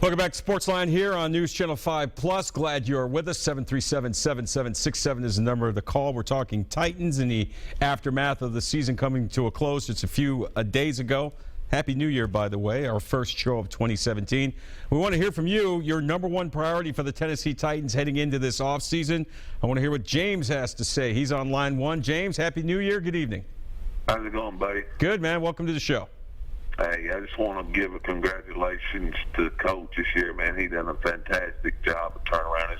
Welcome back to SportsLine here on News Channel 5 Plus. Glad you're with us. 737-7767 is the number of the call. We're talking Titans in the aftermath of the season coming to a close just a few days ago. Happy New Year, by the way, our first show of 2017. We want to hear from you, your number one priority for the Tennessee Titans heading into this offseason. I want to hear what James has to say. He's on line one. James, Happy New Year. Good evening. How's it going, buddy? Good, man. Welcome to the show. Hey, I just want to give a congratulations to the coach this year, man. He done a fantastic job of turnaround.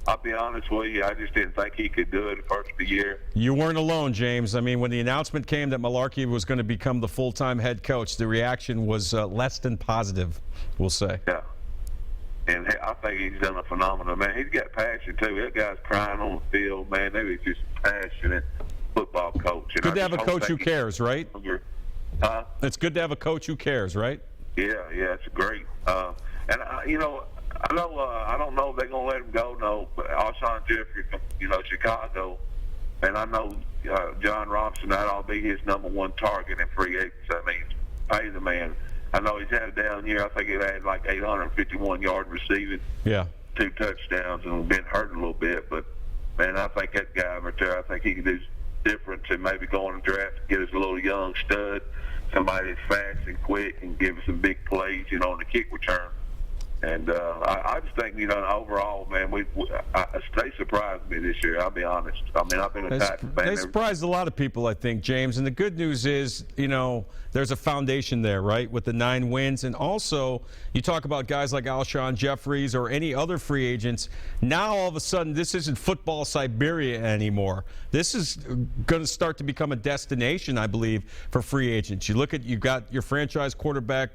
I'll be honest with you, I just didn't think he could do it the first of the year. You weren't alone, James. I mean, when the announcement came that Malarkey was going to become the full-time head coach, the reaction was less than positive, we'll say. Yeah. And I think he's done a phenomenal, man. He's got passion, too. That guy's crying on the field, man. He's just a passionate football coach. And good to have a coach who cares, right? Huh? It's good to have a coach who cares, right? Yeah, it's great. I don't know if they're gonna let him go. No, but Alshon Jeffrey from Chicago, and I know John Robinson. That'll be his number one target in free agents. I mean, pay the man. I know he's had a down year. I think he had like 851 yards receiving. Yeah. 2 touchdowns and been hurt a little bit, but man, I think that guy right there. I think he can do different to maybe go in the draft, get us a little young stud, somebody that's fast and quick and give us some big plays, on the kick return. And I just think, overall, man, they surprised me this year. I'll be honest. I mean, I've been a Titans fan. They surprised a lot of people, I think, James. And the good news is, there's a foundation there, right, with the 9 wins. And also, you talk about guys like Alshon Jeffries or any other free agents. Now, all of a sudden, this isn't football Siberia anymore. This is going to start to become a destination, I believe, for free agents. You've got your franchise quarterback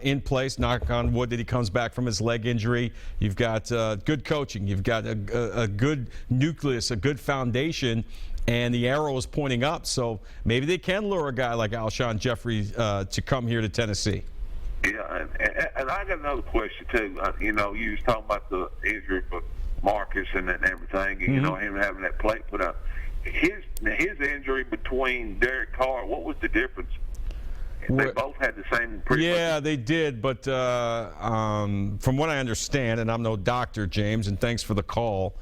in place, knock on wood that he comes back from his leg injury. You've got good coaching. You've got a good nucleus, a good foundation, and the arrow is pointing up. So maybe they can lure a guy like Alshon Jeffrey to come here to Tennessee. Yeah, and I got another question, too. You was talking about the injury for Marcus and everything, and, him having that plate put up. His injury between Derek Carr, what was the difference? They both had the same. Yeah, they did, but from what I understand, and I'm no doctor, James, and thanks for the call,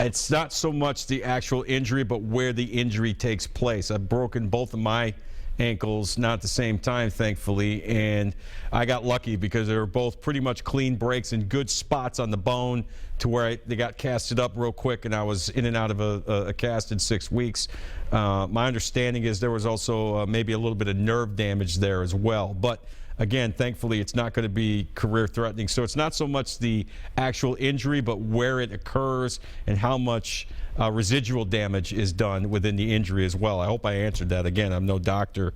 it's not so much the actual injury, but where the injury takes place. I've broken both of my ankles, not at the same time, thankfully, and I got lucky because they were both pretty much clean breaks and good spots on the bone to where they got casted up real quick, and I was in and out of a cast in 6 weeks. My understanding is there was also maybe a little bit of nerve damage there as well, but again, thankfully, it's not going to be career-threatening. So it's not so much the actual injury, but where it occurs and how much residual damage is done within the injury as well. I hope I answered that. Again, I'm no doctor.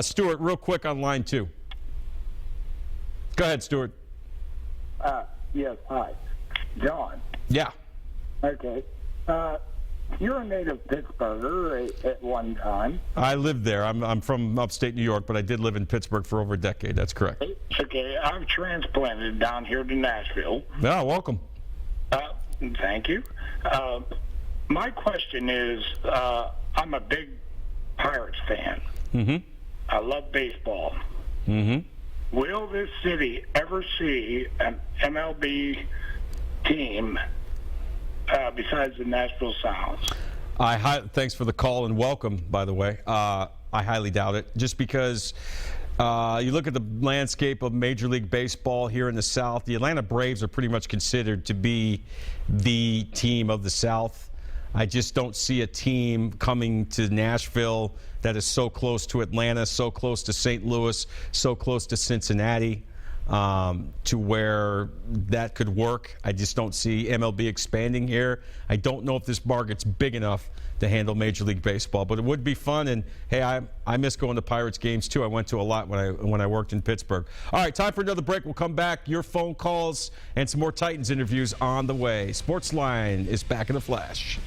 Stuart, real quick on line 2. Go ahead, Stuart. Yes, hi. John. Yeah. Okay. You're a native Pittsburgher at one time. I lived there. I'm from upstate New York, but I did live in Pittsburgh for over a decade. That's correct. Okay. I've transplanted down here to Nashville. Yeah, welcome. Thank you. My question is, I'm a big Pirates fan. Mm-hmm. I love baseball. Mm-hmm. Will this city ever see an MLB team besides the Nashville Sounds? Thanks for the call and welcome, by the way. I highly doubt it, just because you look at the landscape of Major League Baseball here in the South. The Atlanta Braves are pretty much considered to be the team of the South. I just don't see a team coming to Nashville that is so close to Atlanta, so close to St. Louis, so close to Cincinnati, to where that could work. I just don't see MLB expanding here. I don't know if this market's big enough to handle Major League Baseball, but it would be fun. And hey, I miss going to Pirates games too. I went to a lot when I worked in Pittsburgh. All right, time for another break. We'll come back. Your phone calls and some more Titans interviews on the way. SportsLine is back in a flash.